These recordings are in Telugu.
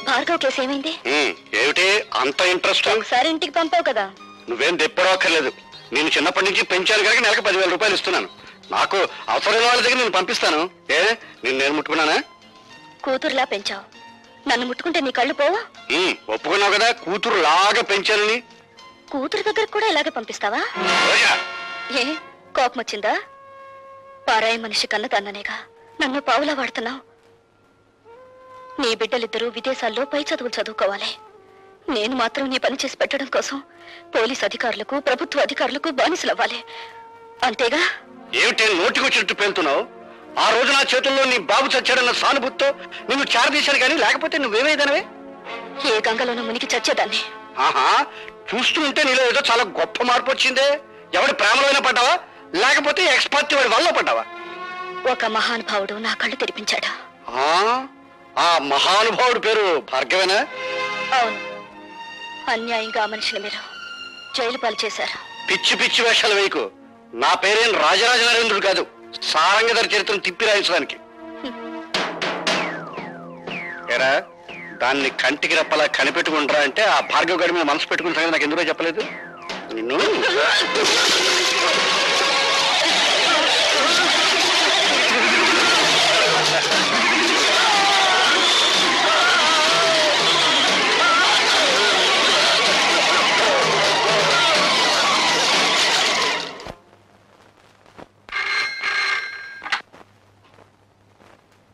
భార్గవ్ కేసు ఏమైంది? ఏమిటి అంత ఇంట్రెస్ట్? ఒకసారి ఇంటికి పంపావు కదా. నువ్వేం తెప్పడక్కర్లేదు. నేను చిన్నప్పటి నుంచి పెంచాను కనుక నెలకు 10,000 రూపాయలు ఇస్తున్నాను. నాకు అవసరమైన వాళ్ళ దగ్గర నేను పంపిస్తాను. నేను ముట్టుకున్నానా? కూతురులా పెంచావు, నన్ను ముట్టుకుంటే నీ కళ్ళు పోవా? ఒప్పుకున్నావు కదా కూతురు లాగా పెంచానని. కూతురు దగ్గరకు కూడా ఇలాగే పంపిస్తావా? ఏ కోపం వచ్చిందా? పారాయి మనిషి కన్న తన్ననేగా నన్ను పావులా వాడుతున్నావు. నీ బిడ్డలిద్దరూ విదేశాల్లో పై చదువులు చదువుకోవాలి. నేను మాత్రం నీ పని చేసి పెట్టడం కోసం పోలీస్ అధికారులకు ప్రభుత్వ అధికారులకు బానిసలవ్వాలి. అంతేగా? ఏమిటి నోటికొచ్చినట్టు పేలుతున్నావు? ఆ రోజు నా చేతుల్లో నీ బాబు చచ్చాడన్న సానుభూతితో నిన్ను చేరదీశాను కానీ లేకపోతే నువ్వేమైదానవే? ఏ గంగలోనూ మునిగి చచ్చేదాన్ని. ఆహా, చూస్తూ ఉంటే నీలో ఏదో చాలా గొప్ప మార్పు వచ్చిందే. ఎవడి ప్రేమలోనే పడ్డావా లేకపోతే ఎక్స్పర్ట్ వాడి వల్ల పడ్డావా? ఒక మహానుభావుడు నా కళ్ళు తెరిపించాడు. ఆ మహానుభావుడు పేరు భార్గవేనా? అవును. అన్యాయంగా ఆ మనిషిని మీరు జైలు పాలు చేశారు. పిచ్చి పిచ్చి వేషాలు వేయకు. నా పేరేం రాజరాజ నరేంద్రుడు కాదు, సారంగధర చరిత్రను తిప్పి రాయించడానికి. ఏరా, దాన్ని కంటికి రెప్పలా కనిపెట్టుకుంటారా అంటే ఆ భార్గవ్ గారి మీద మనసు పెట్టుకున్న సంగతి నాకు ఎందుకో చెప్పలేదు. నిన్ను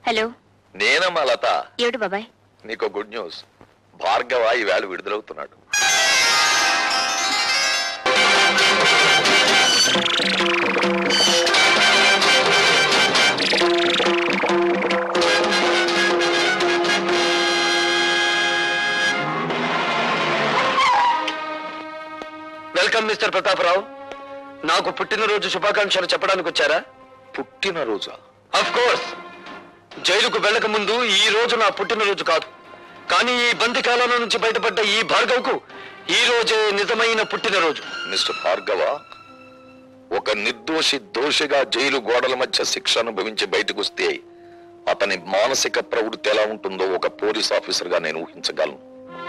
హలో, నేనమ్మా లత. ఏడు బాబాయ్? నీకు గుడ్ న్యూస్. భార్గవ ఈవేళ విడుదలవుతున్నాడు. Welcome mister Pratap Rao. నాకు పుట్టినరోజు శుభాకాంక్షలు చెప్పడానికి వచ్చారా? పుట్టినరోజా? Of course. జైలుకు వెళ్ళక ముందు ఈ రోజు నా పుట్టినరోజు కాదు, కానీ ఈ బందికాలంలో నుంచి బయటపడ్డ ఈ భార్గవ్కు ఈ రోజే నిజమైన పుట్టినరోజు. మిస్టర్ భార్గవ, ఒక నిర్దోషి దోషిగా జైలు గోడల మధ్య శిక్ష అనుభవించి బయటకు వస్తే అతని మానసిక ప్రవృత్తి ఎలా ఉంటుందో ఒక పోలీస్ ఆఫీసర్ గా నేను ఊహించగలను.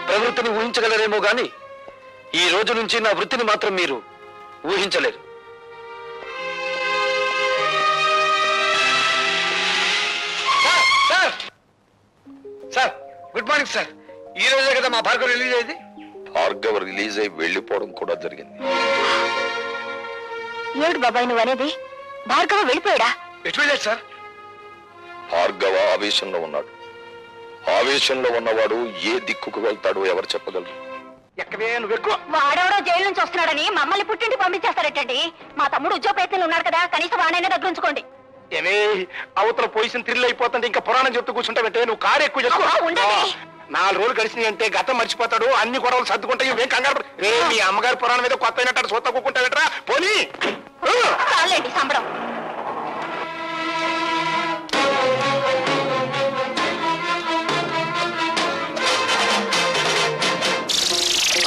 ప్రవృత్తిని ఊహించగలరేమో గాని ఈ రోజు నుంచి నా వృత్తిని మాత్రం మీరు ఊహించలేరు. Sir, good morning sir. ఈ రోజే కదా మా భార్గవ్ రిలీజ్ అయింది. భార్గవ రిలీజ్ అయి వెళ్లిపోవడం కూడా జరిగింది. ఏడు బాబాయ్ నువ్వు అనేది? భార్గవ వెళ్ళిపోయాడా? ఎటు వెళ్ళాడు సార్? భార్గవ ఆవేశంలో ఉన్నాడు. ఆవేశంలో ఉన్నవాడు ఏ దిక్కుకు వెళ్తాడో ఎవరు చెప్పగలరు? వాడెవడో జైలు నుంచి వస్తున్నాడని మమ్మల్ని పుట్టింటి పంపించేస్తారటండి. మా తమ్ముడు ఉద్యోగ ప్రయత్నంలో ఉన్నాడు కదా, కనీసం వాడైనా దగ్గర ఉంచుకోండి. ఏమే అవతల పొజిషన్ థ్రిల్ అయిపోతుంటే ఇంకా పురాణం చెప్తూ కూర్చుంటావంటే నువ్వు కారు ఎక్కువ చేసుకో. 4 రోజులు గడిచినాయి అంటే గతం మర్చిపోతాడు, అన్ని గొడవలు సర్దుకుంటాయి. ఏం కంగారు రే, మీ అమ్మగారి పురాణం మీద కొత్త అయినట్టు సొత్త కూకుంటావేట్రా పోనీ. చాలండి సంబడం.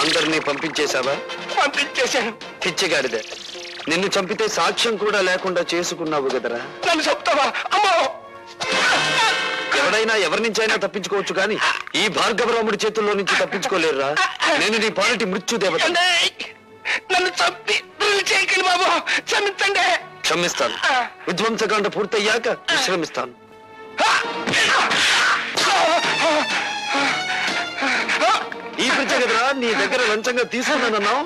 అందరినీ పంపించేశావా? పంపించేశాను. పిచ్చిగాడిదే, నిన్ను చంపితే సాక్ష్యం కూడా లేకుండా చేసుకున్నావు కదరా. నన్ను చెప్తావా? అమ్మో, ఎవడైనా ఎవరి నుంచి అయినా తప్పించుకోవచ్చు కానీ ఈ భార్గవరాముడి చేతుల్లో నుంచి తప్పించుకోలేరురా. నేను నీ పాలిటి మృత్యు దేవత. నన్ను చంపి చేయకండి బాబు, క్షమించండి. క్షమిస్తాను. విధ్వంసకాండ పూర్తయ్యాక విశ్రమిస్తాను. ఈ పిచ్చ కదరా నీ దగ్గర లంచంగా తీసుకున్నానన్నావు.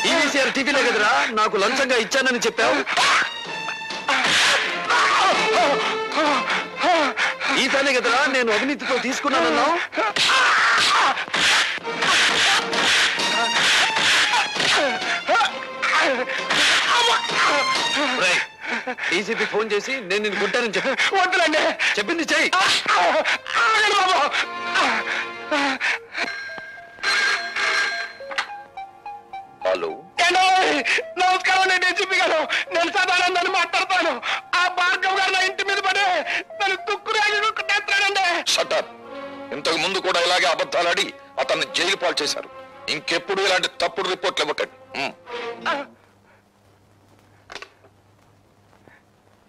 ఈవీసీఆర్ టీవీలో కదరా నాకు లంచంగా ఇచ్చానని చెప్పావు. ఈ పనే కదరా నేను అవినీతితో తీసుకున్నానన్నావు. డీసీపీ ఫోన్ చేసి నేను నిన్ను కొట్టానని చెప్పి వద్దులండి చెప్పింది చెయ్యి. హలో, నమస్కారం. నేను డీసీపీ గారు, నేను సదానందాన్ని మాట్లాడతాను. ఆ భార్గవ్ గారు నా ఇంటి మీద పడి నన్ను తుక్కురాజుకుంటాడండి. షటప్. ఇంతకు ముందు కూడా ఇలాగే అబద్ధాలాడి అతన్ని జైలు పాలు చేశారు. ఇంకెప్పుడు ఇలాంటి తప్పుడు రిపోర్ట్లు ఇవ్వకండి.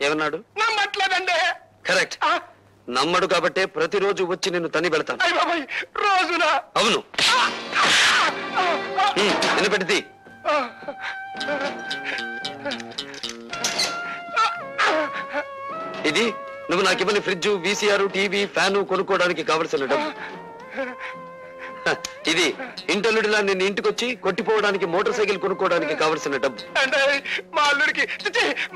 ఏమన్నాడు? నమ్మట్లేదండి. కరెక్ట్. నమ్మడు కాబట్టే ప్రతిరోజు వచ్చి నిన్ను తని పెడతాను. రోజునా? అవును. వినపెట్టింది. ఇది నువ్వు నాకు ఇవ్వని ఫ్రిడ్జ్, వీసీఆర్, టీవీ, ఫ్యాను కొనుక్కోవడానికి కావలసిన డబ్బు. ఇది ఇంటల్లుడిలా నిన్ను ఇంటికొచ్చి కొట్టిపోవడానికి మోటార్ సైకిల్ కొనుక్కోవడానికి కావలసిన డబ్బు. అంటే మా అల్లుడికి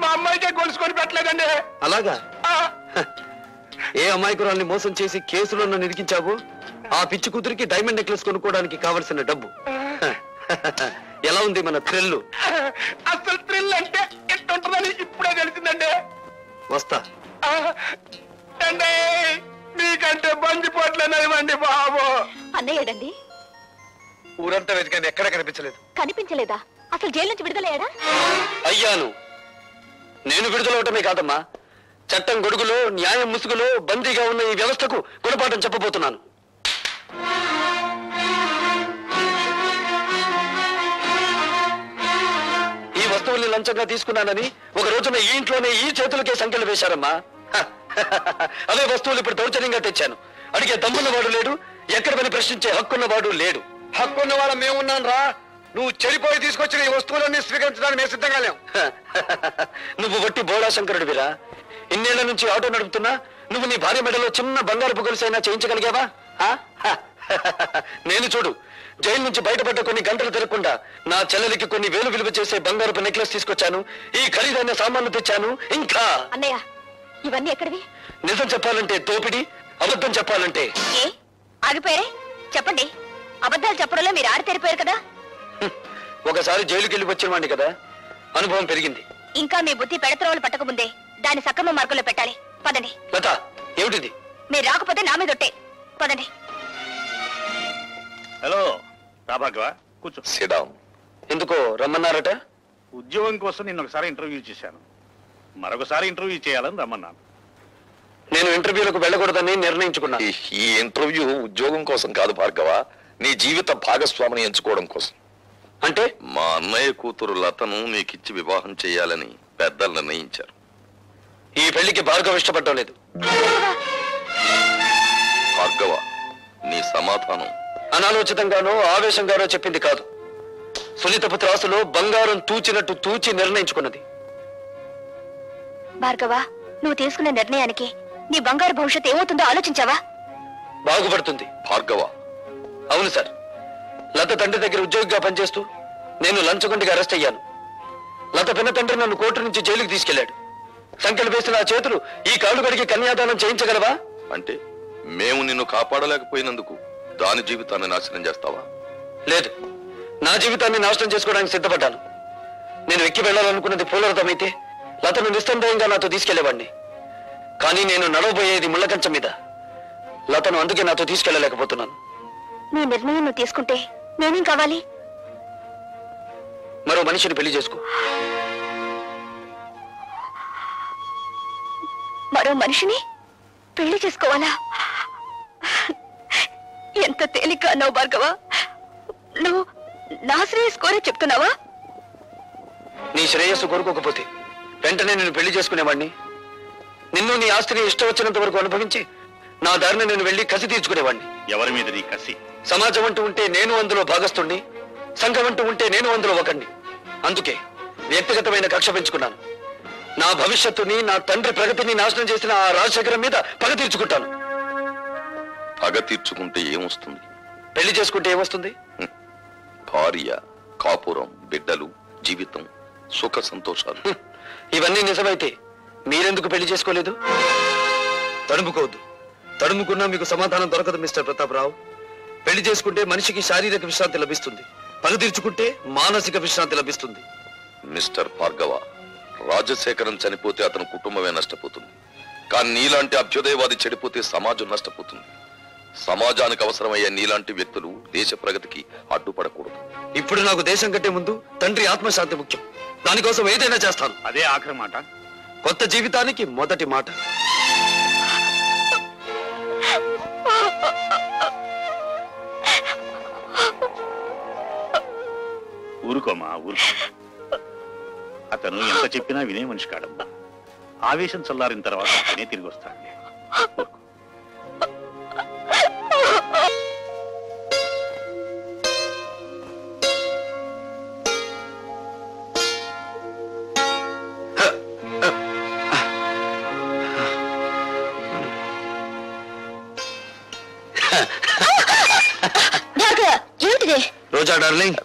మా అమ్మాయికే గొలుసుకొని పెట్టలేదండి. అలాగా? ఏ అమాయకురాల్ని మోసం చేసి కేసులో నన్ను ఇరికించావు ఆ పిచ్చి కూతురికి డైమండ్ నెక్లెస్ కొనుక్కోవడానికి కావలసిన డబ్బు. ఎలా ఉంది మన థ్రిల్? అసలు థ్రిల్ అంటే ఎట్టుంటుందని ఇప్పుడే తెలిసిందండి. వస్తా. అంటే మీకంటే బంజిపోట్లేనివ్వండి బాబు. అన్నయ్యడండి? ఊరంతా వెతికండి, ఎక్కడ కనిపించలేదు. కనిపించలేదా? అసలు జైలు నుంచి విడుదలయ్యాడా? అయ్యాను. నేను విడుదలవటమే కాదమ్మా, చట్టం గొడుగులో న్యాయం ముసుగులో బందీగా ఉన్న ఈ వ్యవస్థకు గుణపాఠం చెప్పబోతున్నాను. ఈ వస్తువుల్ని లంచంగా తీసుకున్నానని ఒక రోజున ఈ ఇంట్లోనే ఈ చేతులకే సంఖ్యలు వేశారమ్మా. అవే వస్తువులు ఇప్పుడు దౌర్జన్యంగా తెచ్చాను. అడిగే దమ్మున్నవాడు లేడు, ఎక్కడ పని ప్రశ్నించే హక్కున్నవాడు లేడు. హక్కున్న వాళ్ళ మేమున్నాను రా. నువ్వు చెడిపోయి తీసుకొచ్చిన ఈ వస్తువులన్నీ స్వీకరించడానికి మేము సిద్ధంగా లేవు. నువ్వు వట్టి బోడా శంకరుడివిరా. ఇన్నేళ్ల నుంచి ఆటో నడుపుతున్నా నువ్వు నీ భార్య మెడలో చిన్న బంగారు గొలుసైనా చేయించగలిగావా? నేను చూడు, జైలు నుంచి బయటపడ్డ కొన్ని గంటలు తిరగకుండా నా చెల్లెలికి కొన్ని వేలు విలువ చేసే బంగారపు నెక్లెస్ తీసుకొచ్చాను, ఈ ఖరీదైన సామాన్లు తెచ్చాను. ఇంకా అన్నయ్య ఇవన్నీ ఎక్కడివి? నిజం చెప్పాలంటే దోపిడి, అబద్ధం చెప్పాలంటే ఏ ఆగిపోయారే? చెప్పండి. అబద్ధాలు చెప్పడంలో మీరు ఆడితేరిపోయారు కదా. ఒకసారి జైలుకి వెళ్ళి వచ్చిన వాడిని కదా, అనుభవం పెరిగింది. ఇంకా మీ బుద్ధి పెడత్రోవలు పట్టకముందే దాన్ని సక్రమ మార్గంలో పెట్టాలి. పదండి. లత, ఏమిటిది? మీరు రాకపోతే నా మీద ఒట్టే. పదండి. హలో రాభాగ్వ, కూర్చో. సిడాం. ఎందుకో రమ్మన్నారట? ఉద్యోగం కోసం నిన్న ఒకసారి ఇంటర్వ్యూ చేశాను, మరొకసారి ఇంటర్వ్యూ చేయాలని రమ్మన్నాను. నేను ఇంటర్వ్యూలకు వెళ్ళకూడదని నిర్ణయించుకున్నాను. ఈ ఇంటర్వ్యూ ఉద్యోగం కోసం కాదు భార్గవ, నీ జీవిత భాగస్వామిని ఎంచుకోవడం కోసం. అంటే మా అన్నయ్య కూతురు లతను నీకిచ్చి వివాహం చేయాలని పెద్దలు నిర్ణయించారు. ఈ పెళ్లికి భార్గవ ఇష్టపడటం లేదు. భార్గవ, నీ సమాధానం అనాలోచితంగానో ఆవేశంగానో చెప్పింది కాదు. సునీతపు త్రాసులో బంగారం తూచినట్టు తూచి నిర్ణయించుకున్నది. భార్గవ, నువ్వు తీసుకున్న నిర్ణయానికి నీ బంగారు భవిష్యత్తు ఏమవుతుందో ఆలోచించావా? బాగుపడుతుంది. భార్గవ, అవును సార్, లత తండ్రి దగ్గర ఉద్యోగిగా పనిచేస్తూ నేను లంచగొండిగా అరెస్ట్ అయ్యాను. లత పిన్న తండ్రి నన్ను కోర్టు నుంచి జైలుకి తీసుకెళ్లాడు. సంఖ్యలు వేసిన ఆ చేతులు ఈ కాళ్ళు కడిగి కన్యాదానం చేయించగలవా? అంటే మేము నిన్ను కాపాడలేకపోయినందుకు దాని జీవితాన్ని నాశనం చేస్తావా? లేదు, నా జీవితాన్ని నాశనం చేసుకోవడానికి సిద్ధపడ్డాను. నేను ఎక్కి వెళ్ళాలనుకున్నది పూలరథమైతే లతను నిస్సందేహంగా నాతో తీసుకెళ్లేవాడిని. కానీ నేను నడవబోయేది ముళ్ళకంచం మీద. లతను అందుకే నాతో తీసుకెళ్లలేకపోతున్నాను. నీ నిర్ణయం నువ్వు తీసుకుంటే నేనేం కావాలి? మరో మనిషిని పెళ్లి చేసుకో. మరో మనిషిని పెళ్లి చేసుకోవాలా? ఎంత తేలిక అన్నావు భార్గవ. నువ్వు నా శ్రేయస్ కోరే చెప్తున్నావా? నీ శ్రేయస్సు కోరుకోకపోతే వెంటనే నేను పెళ్లి చేసుకునేవాడిని. నిన్ను నీ ఆస్తిని ఇష్టం వచ్చినంత వరకు అనుభవించి నా దారిని నేను వెళ్లి కసి తీర్చుకునేవాడిని. ఎవరి మీద నీ కసి? సమాజం అంటూ ఉంటే నేను అందులో భాగస్తుణ్ణి, సంఘం అంటూ ఉంటే నేను అందులో ఒకణ్ణి. అందుకే వ్యక్తిగతమైన కక్ష పెంచుకున్నాను. నా భవిష్యత్తుని, నా తండ్రి ప్రగతిని నాశనం చేసిన ఆ రాజశేఖరం మీద పగ తీర్చుకుంటాను. పగ తీర్చుకుంటే ఏమొస్తుంది? పెళ్లి చేసుకుంటే ఏమొస్తుంది? భార్య, కాపురం, బిడ్డలు, జీవితం, సుఖ సంతోషాలు. ఇవన్నీ నిజమైతే మీరెందుకు పెళ్లి చేసుకోలేదు? తడుముకోవద్దు. తడుముకున్నా మీకు సమాధానం దొరకదు మిస్టర్ ప్రతాపరావు. పెళ్లి చేసుకుంటే మనిషికి శారీరక విశ్రాంతి లభిస్తుంది, పగ తీర్చుకుంటే మానసిక విశ్రాంతి లభిస్తుంది. మిస్టర్ భార్గవ, రాజశేఖరం చనిపోతే అతని కుటుంబమే నష్టపోతుంది. కానీ నీలాంటి అభ్యుదయవాది చెడిపోతే సమాజం నష్టపోతుంది. సమాజానికి అవసరమయ్యే నీలాంటి వ్యక్తులు దేశ ప్రగతికి అడ్డుపడకూడదు. ఇప్పుడు నాకు దేశం కంటే ముందు తండ్రి ఆత్మశాంతి ముఖ్యం. దానికోసం ఏదైనా చేస్తాను. అదే ఆఖరి మాట. కొత్త జీవితానికి మొదటి మాట. ఊరుకోమా, ఊరుకో. అతను ఎంత చెప్పినా వినే మనిషి కాడమ్మా. ఆవేశం చల్లారిన తర్వాత అతనే తిరిగి వస్తాడు. ఊరుకో. ఏమిటిది? రోజా డార్లింగ్,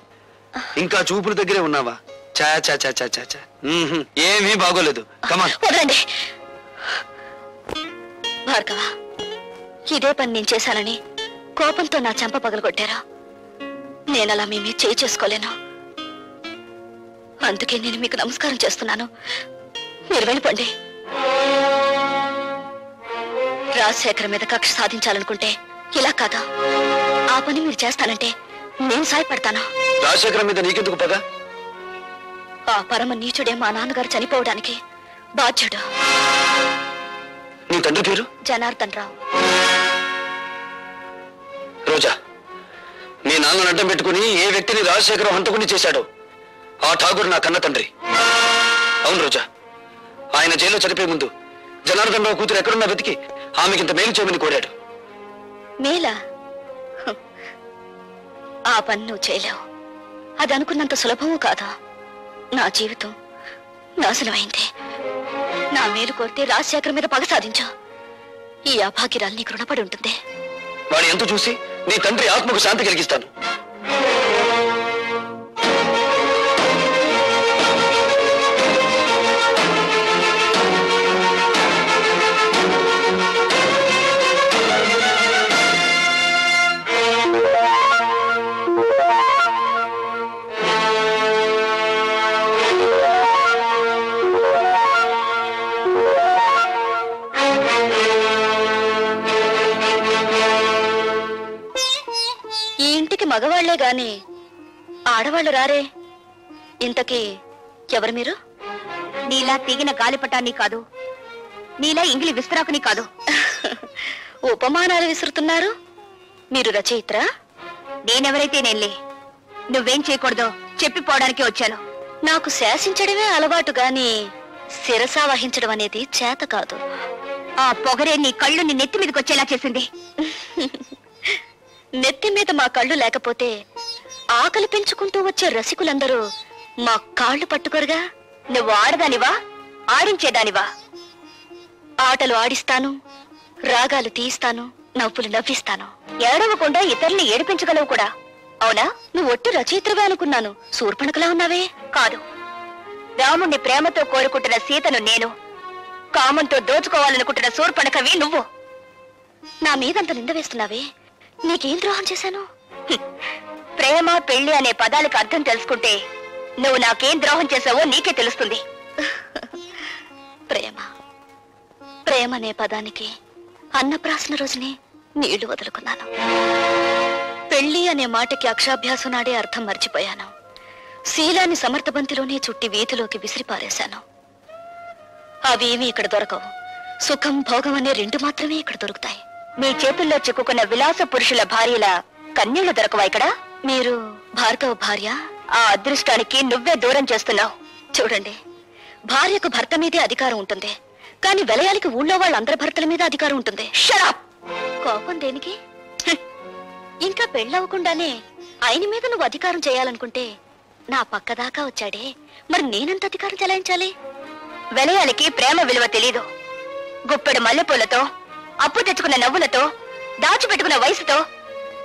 ఇంకా చూపుల దగ్గరే ఉన్నావా? చా చా చా చా చా చా. ఏమీ బాగోలేదు. కమాన్. వదలండి భార్గవ, ఇదే పని నేను చేశానని కోపంతో నా చెంప పగలగొట్టారా? నేనలా మీ మీద చేయి చేసుకోలేను. అందుకే నేను మీకు నమస్కారం చేస్తున్నాను. మీరు వెళ్ళిపోండి. రాజశేఖర్ మీద కక్ష సాధించాలనుకుంటే ఇలా కాదా? ఆ పని మీరు చేస్తానంటే నేను సాయపడతాను. రాజశేఖర్ మీద నీకెందుకు పగ? ఆ పరమ నీచుడే మా నాన్నగారు చనిపోవడానికి బాధ్యుడు. నీ తండ్రి పేరు? జనార్దన్ రావు. రోజా, నీ నాన్నను అడ్డం పెట్టుకుని ఏ వ్యక్తిని రాజశేఖరం హంతకుని చేశాడో ఆ ఠాగూర్ నా కన్న తండ్రి. అవును రోజా, ఆయన జైల్లో చనిపోయే ముందు జనార్దన్ రావు కూతురు ఎక్కడున్నా వెతికి ఆమెకింత మేలు చేయమని కోరాడు. మేలా? ఆ పని నువ్వు చేయలేవు. అది అనుకున్నంత సులభము కాదా? నా జీవితం నాశనమైంది. నా మేలు కోరితే రాజశేఖర్ మీద పగ సాధించా. ఈ అభాగ్యరాలు నీకు రుణపడి ఉంటుంది. వాడి ఎంత చూసి నీ తండ్రి ఆత్మకు శాంతి కలిగిస్తాను. మగవాళ్లే గాని ఆడవాళ్లు రారే. ఇంతకీ ఎవరు మీరు? నీలా తీగిన గాలిపటాన్ని కాదు, నీలా ఇంగిలి విస్తరాకుని కాదు. ఉపమానాలు విసురుతున్నారు. మీరు రచయిత్రా? నేనెవరైతే నేనులే. నువ్వేం చేయకూడదో చెప్పిపోవడానికి వచ్చాను. నాకు శాసించడమే అలవాటు గాని శిరసా వహించడం అనేది చేత కాదు. ఆ పొగరే నీ కళ్ళు నీ నెత్తి మీదకి వచ్చేలా చేసింది. నెత్తి మీద మా కళ్ళు లేకపోతే ఆకలి పెంచుకుంటూ వచ్చే రసికులందరూ మా కాళ్ళు పట్టుకోరుగా. నువ్వు ఆడదానివా, ఆడించేదానివా? ఆటలు ఆడిస్తాను, రాగాలు తీయిస్తాను, నవ్వులు నవ్విస్తాను. ఏడవకుండా ఇతరుల్ని ఏడిపించగలవు కూడా. అవునా? నువ్వు ఒట్టి రచయిత్రవే అనుకున్నాను. శూర్పణఖలా ఉన్నావే. కాదు, రాముణ్ణి ప్రేమతో కోరుకుంటున్న సీతను నేను, కామంతో దోచుకోవాలనుకుంటున్న శూర్పణఖవి నువ్వు. నా మీదంత నింద వేస్తున్నావే. నీకేం ద్రోహం చేశాను? ప్రేమ పెళ్లి అనే పదాలకు అర్థం తెలుసుకుంటే నువ్వు నాకేం ద్రోహం చేసావో నీకే తెలుస్తుంది. ప్రేమ ప్రేమ అనే పదానికి అన్నప్రాసన రోజునే నీళ్లు వదులుకున్నాను. పెళ్లి అనే మాటకి అక్షాభ్యాసం నాడే అర్థం మర్చిపోయాను. శీలాన్ని సమర్థబంతిలోనే చుట్టి వీధిలోకి విసిరిపారేశాను. అవేమీ ఇక్కడ దొరకవు. సుఖం భోగం అనే రెండు మాత్రమే ఇక్కడ దొరుకుతాయి. మీ చేతుల్లో చిక్కుకున్న విలాస పురుషుల భార్యల కన్యలు దొరకవా ఇక్కడ? మీరు భార్గవ భార్య? ఆ అదృష్టానికి నువ్వే దూరం చేస్తున్నావు. చూడండి, భార్యకు భర్త మీదే అధికారం ఉంటుంది, కానీ వెలయాలికి ఊళ్ళో వాళ్ళందరి భర్తల మీద అధికారం ఉంటుంది. షరాప్! కోపం దేనికి? ఇంకా పెళ్ళవకుండానే ఆయన మీద నువ్వు అధికారం చేయాలనుకుంటే నా పక్కదాకా వచ్చాడే, మరి నేనెంత అధికారం చెలాయించాలి? వెలయాలికి ప్రేమ విలువ తెలీదు. గుప్పెడు మల్లెపూలతో, అప్పు తెచ్చుకున్న నవ్వులతో, దాచిపెట్టుకున్న వయసుతో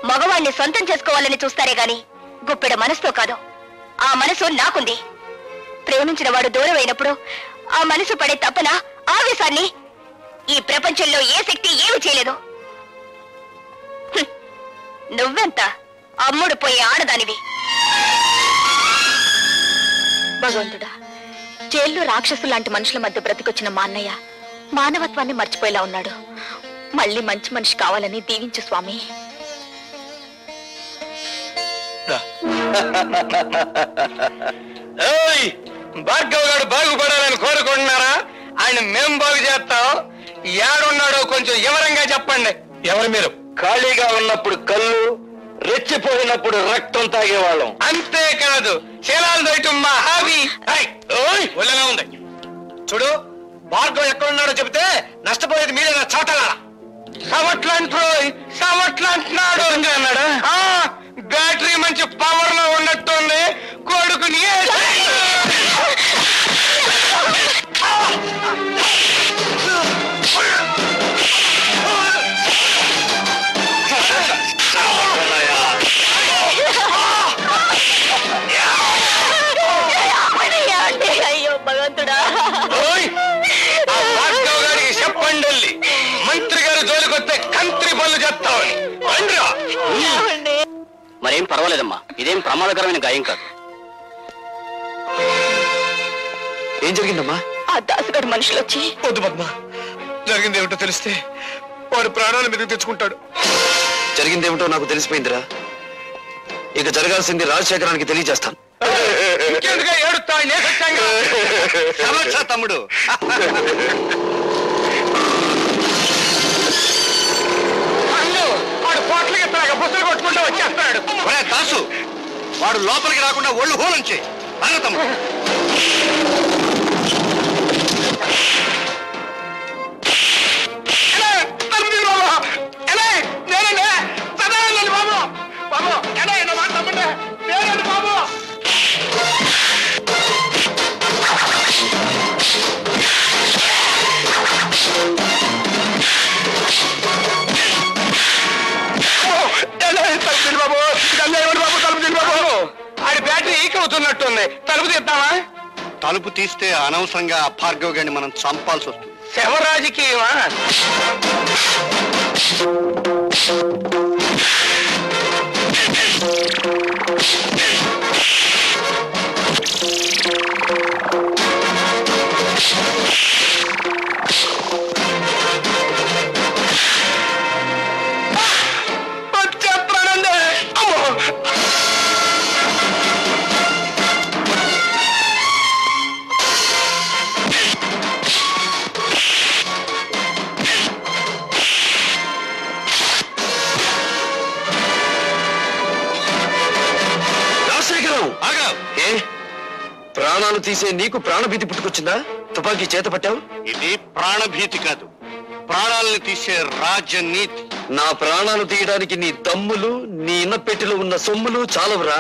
మగవాణ్ణి సొంతం చేసుకోవాలని చూస్తారే గాని గుప్పెడు మనసుతో కాదు. ఆ మనసు నాకుంది. ప్రేమించిన వాడు దూరం అయినప్పుడు ఆ మనసు పడే తపన, ఆవేశాన్ని ఈ ప్రపంచంలో ఏ శక్తి ఏమి చేయలేదు. నువ్వెంత అమ్ముడు పోయే ఆడదానివి. భగవంతుడా, జైల్లో రాక్షసు లాంటి మనుషుల మధ్య బ్రతికొచ్చిన మా అన్నయ్య మానవత్వాన్ని మర్చిపోయేలా ఉన్నాడు. మళ్ళీ మంచి మనిషి కావాలని దీవించు స్వామి. భార్గవ్ గారు బాగుపడాలని కోరుకుంటున్నారా? ఆయన మేం బాగు చేస్తాం. ఏడున్నాడో కొంచెం వివరంగా చెప్పండి. ఎవరు మీరు? ఖాళీగా ఉన్నప్పుడు కళ్ళు, రెచ్చిపోయినప్పుడు రక్తం తాగేవాళ్ళం. అంతేకాదు, శీలాలు దొయటం మా హాబీ. ఒళ్ళగా ఉంది. చూడు, భార్గవ్ ఎక్కడున్నాడో చెబితే నష్టపోయేది మీరే నా చోటలా. సవట్లంటున్నాడు అన్నాడా? బ్యాటరీ మంచి పవర్ లో ఉన్నట్టుంది. కొడుకుని చంపేస్తామని. మరేం పర్వాలేదమ్మా, ఇదేం ప్రమాదకరమైన గాయం కాదు. ఏం జరిగిందమ్మా? ఆ దాసుగడు మనుషులు వచ్చి వద్దు పద్మ, జరిగింది ఏమిటో తెలిస్తే వాడు ప్రాణాలు మీదకి తెచ్చుకుంటాడు. జరిగిందేమిటో నాకు తెలిసిపోయిందిరా. ఇక జరగాల్సింది రాజశేఖరానికి తెలియజేస్తాను. ఇంకెందుగా ఏడుస్తా? సమస్య తమ్ముడు. వాడు పోట్లకి ఎత్తాక బుసలు కొట్టుకుంటూ వచ్చేస్తాడు. దాసు, వాడు లోపలికి రాకుండా ఒళ్ళు హోలంచి తమ్ముడు. ఆడి బ్యాటరీ ఈకవుతున్నట్టుంది. తలుపు తీద్దామా? తలుపు తీస్తే అనవసరంగా భార్గవ్ గారిని మనం చంపాల్సి వస్తుంది. శవ రాజకీయమా? ప్రాణాలు తీసే నీకు ప్రాణభీతి పుట్టుకొచ్చిందా? తుపాకీ చేత పట్టావు. ఇది ప్రాణభీతి కాదు, ప్రాణాలను తీసే రాజనీతి. నా ప్రాణాలు తీయడానికి నీ దమ్ములు, నీ ఇన్నపెట్టిలో ఉన్న సొమ్ములు చాలవురా.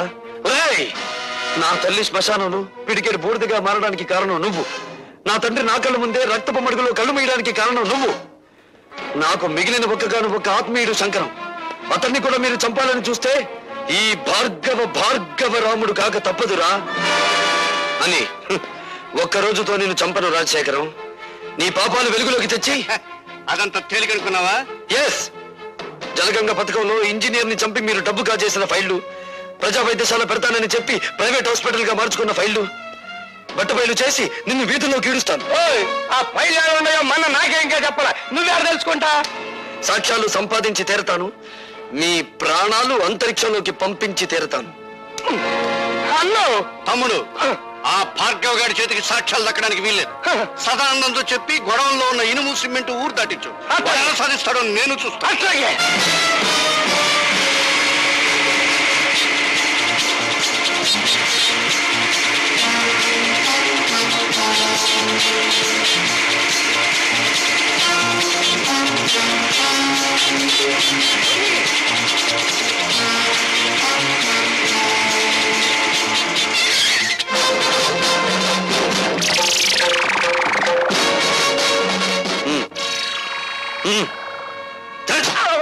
నా తల్లి శ్మశానంలో పిడికెడు బూడిదగా మారడానికి కారణం నువ్వు. నా తండ్రి నా కళ్ళ ముందే రక్తపు మడుగులో కళ్ళు మీయడానికి కారణం నువ్వు. నాకు మిగిలిన ఒక్క ఆత్మీయుడు శంకరం. అతన్ని కూడా మీరు చంపాలని చూస్తే ఈ భార్గవ రాముడు కాక తప్పదురా అని ఒక్కరోజుతో నేను చంపను రాజశేఖరం. నీ పాపాలు వెలుగులోకి తెచ్చి అదంతా తేలికనుకున్నావా? ఎస్, జలగంగ పథకంలో ఇంజనీర్ ని చంపి మీరు డబ్బు కాజేసిన ఫైళ్లు, ప్రజా వైద్యశాల పెడతానని చెప్పి ప్రైవేట్ హాస్పిటల్ గా మార్చుకున్న ఫైళ్లు, బట్టబయలు చేసి నిన్ను వీధుల్లో కీడుస్తాను. ఆ ఫైల్ ఉన్నాయో మన నాకేంకా చెప్పాలా? నువ్వెక్కడ తెలుసుకుంటా? సాక్ష్యాలు సంపాదించి తీరతాను. మీ ప్రాణాలు అంతరిక్షంలోకి పంపించి తీరతాను. అన్నో తమ్ముడు, ఆ భార్గవ్ గారి చేతికి సాక్ష్యాలు దక్కడానికి వీల్లేదు. సదానందంతో చెప్పి గొడవల్లో ఉన్న ఇనుము సిమెంట్ ఊరు దాటించు. ఎలా సాధిస్తాడో నేను చూస్తాను. అట్లాగే.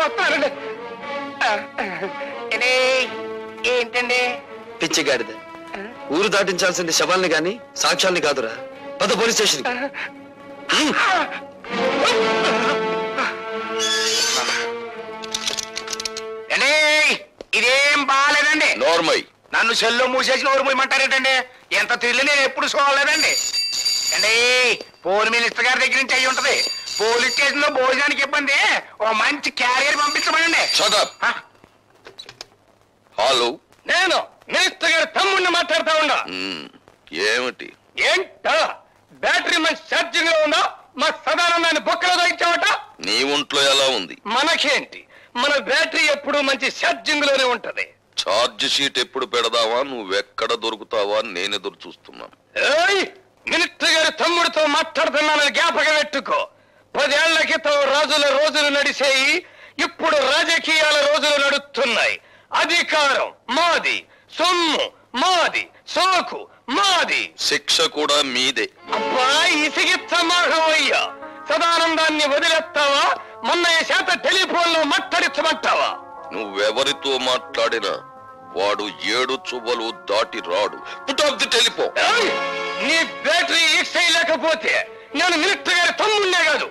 వస్తానండి. ఏంటండి? పిచ్చిగాడిద, ఊరు దాటించాల్సింది శవాల్ని గాని సాక్ష్యాల్ని కాదురా. పద పోలీస్ స్టేషన్. ఇదేం బాగాలేదండి. నోర్మై, నన్ను సెల్లో మూసేసి నోరు మూయమంటారేటండి? ఎంత తిరిగి నేను ఎప్పుడు చూడలేదండి. అండి, పోలీస్ మినిస్టర్ గారి దగ్గర నుంచి అయ్యి ఉంటది. పోలీస్ స్టేషన్ లో భోజనానికి ఇబ్బంది, ఓ మంచి క్యారియర్ పంపించమనండి. హలో, నేను మినిస్టర్ గారి తమ్ముడిని మాట్లాడుతా ఉన్నా. ఏమిటి? ఏంటా బ్యాటరీ మంచి ఛార్జింగ్ లో ఉందా? మా సదానందాన్ని బొక్కలో దొరికించావట. నీ ఒంట్లో ఎలా ఉంది? మనకేంటి, మన బ్యాటరీ ఎప్పుడు మంచి ఛార్జింగ్ లోనే ఉంటది. ఛార్జ్ షీట్ ఎప్పుడు పెడదావా, నువ్వెక్కడ దొరుకుతావా నేను ఎదురు చూస్తున్నాను. మినిస్టర్ గారి తమ్ముడితో మాట్లాడుతున్నానని జ్ఞాపకం పెట్టుకో. 10 ఏళ్ల క్రితం రాజుల రోజులు నడిసేయి, ఇప్పుడు రాజకీయాల రోజులు నడుస్తున్నాయి. అధికారం మాది, సొమ్ము మాది, సోకు మాది, శిక్ష కూడా మీదే. అబ్బాయి ఇసిగిచ్చమాహయ్యా. సదానందాన్ని వదిలేస్తావా? మొన్నయ్య చేత టెలిఫోన్ లో మాట్లాడించమంటావా? నువ్వెవరితో మాట్లాడినా వాడు 7 చువ్వలు దాటి రాడు. Put off the telephone. నీ బ్యాటరీ ఈక్స్ లేకపోతే నేను మినిస్టర్ గారి తమ్ముడినే కాదు.